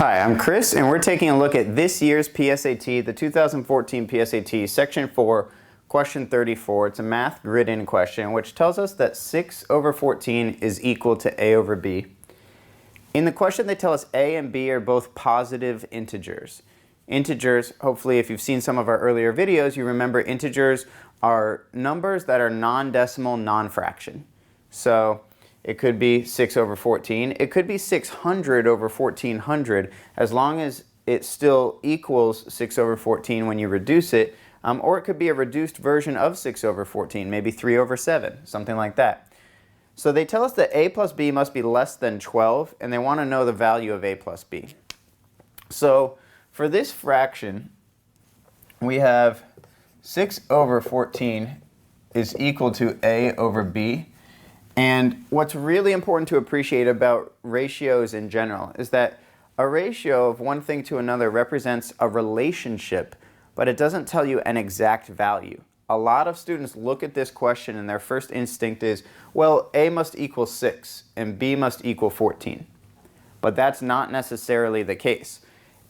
Hi, I'm Chris, and we're taking a look at this year's PSAT, the 2014 PSAT, Section 4, Question 34. It's a math grid-in question, which tells us that 6 over 14 is equal to a over b. In the question, they tell us a and b are both positive integers. Integers, hopefully if you've seen some of our earlier videos, you remember integers are numbers that are non-decimal, non-fraction. So it could be 6 over 14. It could be 600 over 1400, as long as it still equals 6 over 14 when you reduce it. Or it could be a reduced version of 6 over 14, maybe 3 over 7, something like that. So they tell us that a plus b must be less than 12, and they want to know the value of a plus b. So for this fraction, we have 6 over 14 is equal to a over b. And what's really important to appreciate about ratios in general is that a ratio of one thing to another represents a relationship, but it doesn't tell you an exact value. A lot of students look at this question and their first instinct is, well, a must equal 6 and b must equal 14. But that's not necessarily the case.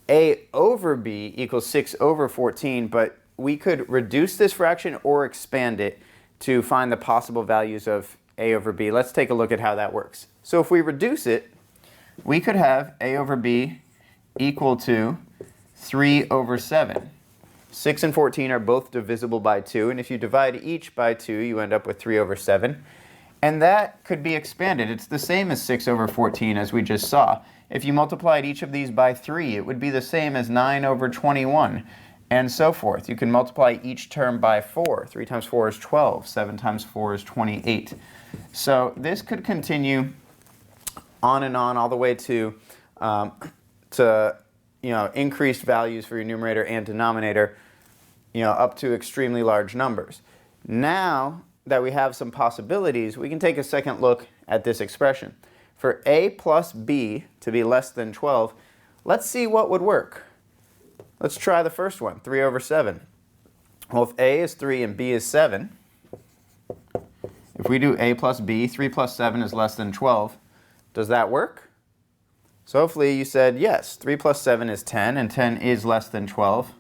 A over b equals 6 over 14, but we could reduce this fraction or expand it to find the possible values of a over b. Let's take a look at how that works. So if we reduce it, we could have a over b equal to 3 over 7. 6 and 14 are both divisible by 2, and if you divide each by 2, you end up with 3 over 7. And that could be expanded. It's the same as 6 over 14 as we just saw. If you multiplied each of these by 3, it would be the same as 9 over 21. And so forth. You can multiply each term by 4. 3 times 4 is 12. 7 times 4 is 28. So this could continue on and on all the way to increased values for your numerator and denominator, up to extremely large numbers. Now that we have some possibilities, we can take a second look at this expression. For a plus b to be less than 12, let's see what would work. Let's try the first one, 3 over 7. Well, if a is 3 and b is 7, if we do a plus b, 3 plus 7 is less than 12. Does that work? So hopefully you said yes, 3 plus 7 is 10, and 10 is less than 12.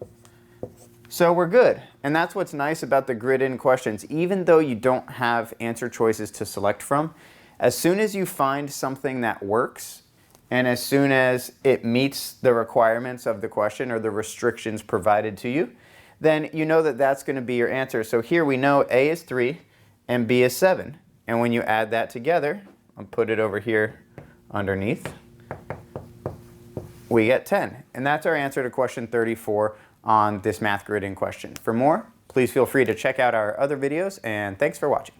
So we're good. And that's what's nice about the grid-in questions. Even though you don't have answer choices to select from, as soon as you find something that works, and as soon as it meets the requirements of the question or the restrictions provided to you, then you know that that's going to be your answer. So here we know a is 3 and b is 7. And when you add that together, I'll put it over here underneath, we get 10. And that's our answer to question 34 on this math grid-in question. For more, please feel free to check out our other videos, and thanks for watching.